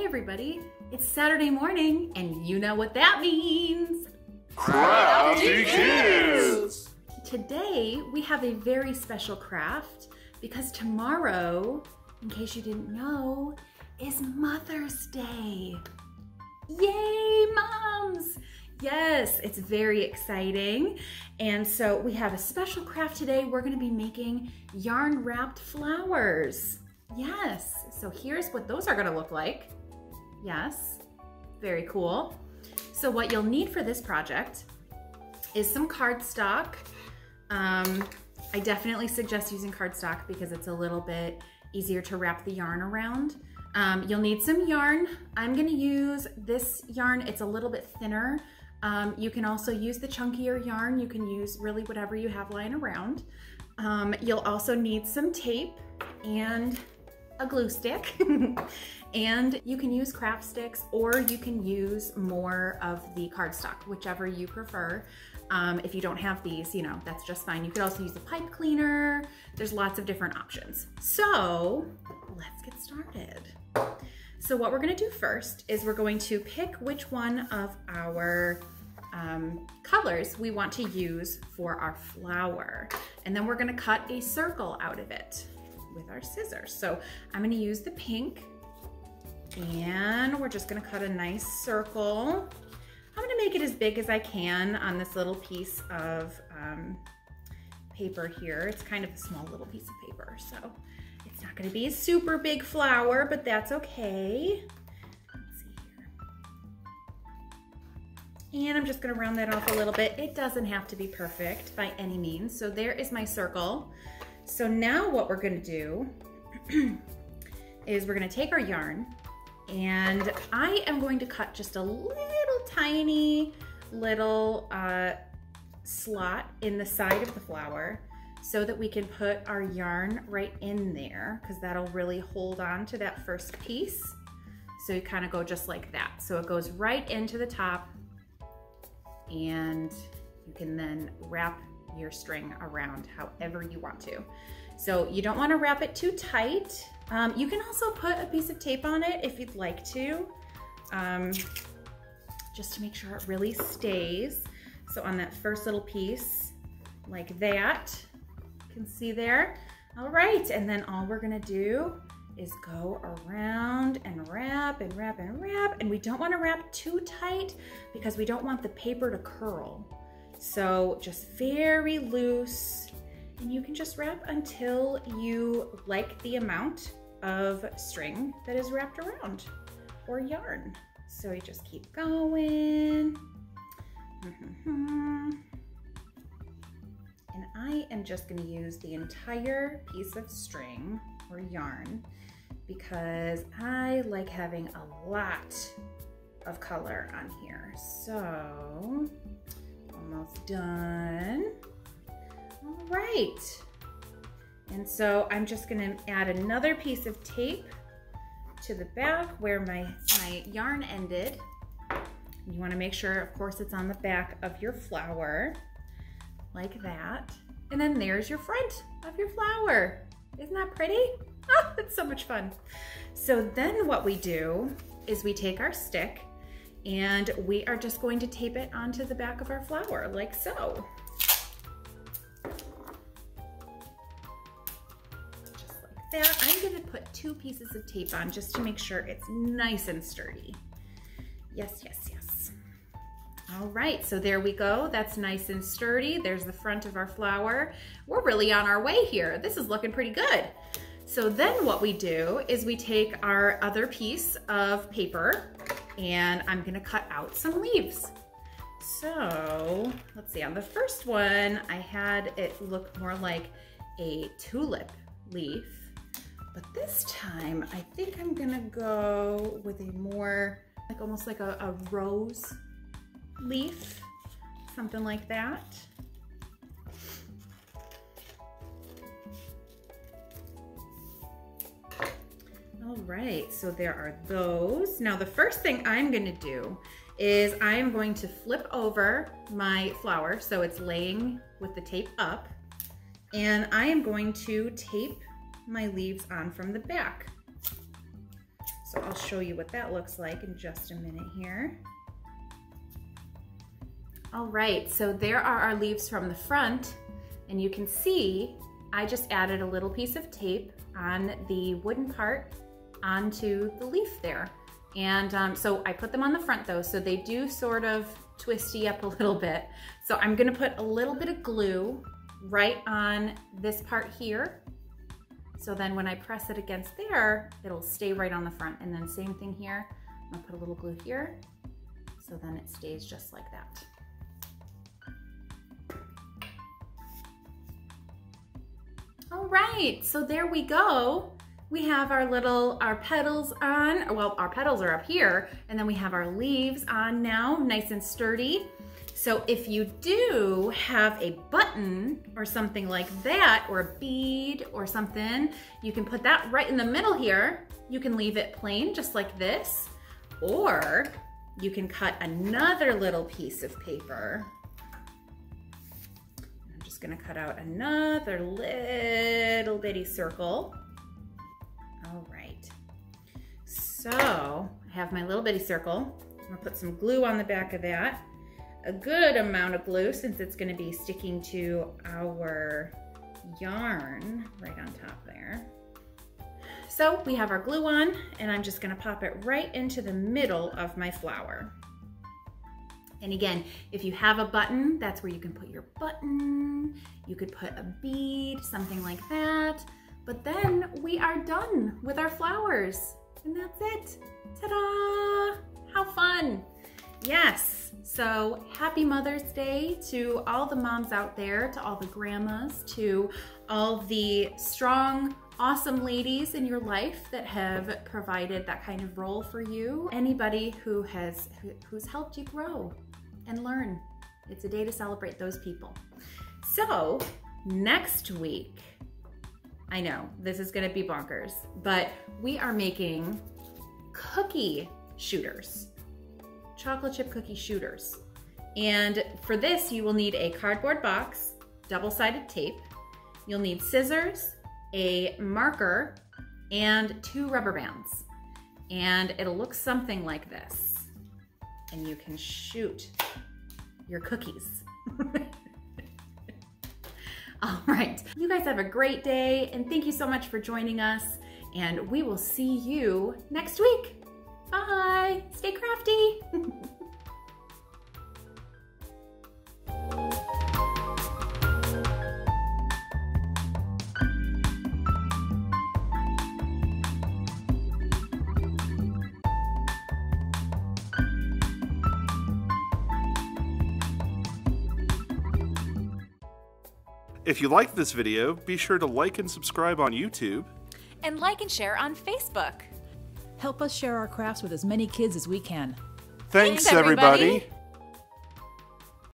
everybody, it's Saturday morning and you know what that means. Crafty Kids! Today we have a very special craft because tomorrow, in case you didn't know, is Mother's Day. Yay, moms! Yes, it's very exciting. And so we have a special craft today. We're gonna be making yarn wrapped flowers. Yes, so here's what those are gonna look like. Yes, very cool. So what you'll need for this project is some cardstock. I definitely suggest using cardstock because it's a little bit easier to wrap the yarn around. You'll need some yarn. I'm gonna use this yarn. It's a little bit thinner. You can also use the chunkier yarn. You can use really whatever you have lying around. You'll also need some tape and a glue stick. And you can use craft sticks or you can use more of the cardstock, whichever you prefer. If you don't have these, you know, that's just fine. You could also use a pipe cleaner. There's lots of different options. So let's get started. So what we're gonna do first is we're going to pick which one of our colors we want to use for our flower. And then we're gonna cut a circle out of it with our scissors. So I'm gonna use the pink and we're just gonna cut a nice circle. I'm gonna make it as big as I can on this little piece of paper here. It's kind of a small little piece of paper, so it's not gonna be a super big flower, but that's okay. Let's see here. And I'm just gonna round that off a little bit. It doesn't have to be perfect by any means. So there is my circle. So now what we're gonna do is we're gonna take our yarn and I am going to cut just a little tiny little slot in the side of the flower so that we can put our yarn right in there because that'll really hold on to that first piece. So you kind of go just like that. So it goes right into the top and you can then wrap your string around however you want to. So you don't want to wrap it too tight. You can also put a piece of tape on it if you'd like to, just to make sure it really stays. So on that first little piece, like that, you can see there. All right, and then all we're gonna do is go around and wrap and wrap and wrap, and we don't wanna wrap too tight because we don't want the paper to curl. So just very loose, and you can just wrap until you like the amount of string that is wrapped around or yarn. So you just keep going. And I am just going to use the entire piece of string or yarn because I like having a lot of color on here. So almost done. All right. And so I'm just gonna add another piece of tape to the back where my yarn ended. You wanna make sure, of course, it's on the back of your flower, like that. And then there's your front of your flower. Isn't that pretty? Oh, it's so much fun. So then what we do is we take our stick and we are just going to tape it onto the back of our flower, like so. There, I'm gonna put 2 pieces of tape on just to make sure it's nice and sturdy. Yes, yes, yes. All right, so there we go. That's nice and sturdy. There's the front of our flower. We're really on our way here. This is looking pretty good. So then what we do is we take our other piece of paper and I'm gonna cut out some leaves. So let's see, on the first one, I had it look more like a tulip leaf. But this time, I think I'm gonna go with a more, like almost like a rose leaf, something like that. All right, so there are those. Now the first thing I'm gonna do is I am going to flip over my flower so it's laying with the tape up, and I am going to tape my leaves on from the back. So I'll show you what that looks like in just a minute here. All right, so there are our leaves from the front, and you can see I just added a little piece of tape on the wooden part onto the leaf there. And so I put them on the front though, so they do sort of twisty up a little bit. So I'm gonna put a little bit of glue right on this part here. So then when I press it against there, it'll stay right on the front. And then same thing here, I'm gonna put a little glue here. So then it stays just like that. All right, so there we go. We have our petals on, well, our petals are up here, and then we have our leaves on now, nice and sturdy. So if you do have a button or something like that, or a bead or something, you can put that right in the middle here. You can leave it plain, just like this, or you can cut another little piece of paper. I'm just gonna cut out another little bitty circle. All right, so I have my little bitty circle. I'm gonna put some glue on the back of that. A good amount of glue since it's gonna be sticking to our yarn right on top there. So we have our glue on, and I'm just gonna pop it right into the middle of my flower. And again, if you have a button, that's where you can put your button. You could put a bead, something like that. But then we are done with our flowers, and that's it. Ta-da! How fun! Yes, so happy Mother's Day to all the moms out there, to all the grandmas, to all the strong, awesome ladies in your life that have provided that kind of role for you. Anybody who's helped you grow and learn. It's a day to celebrate those people. So next week, I know this is gonna be bonkers, but we are making cookie shooters. Chocolate chip cookie shooters. And for this, you will need a cardboard box, double-sided tape. You'll need scissors, a marker, and 2 rubber bands. And it'll look something like this. And you can shoot your cookies. All right, you guys have a great day, and thank you so much for joining us, and we will see you next week. Bye, stay crafty. If you liked this video, be sure to like and subscribe on YouTube. And like and share on Facebook. Help us share our crafts with as many kids as we can. Thanks everybody. everybody.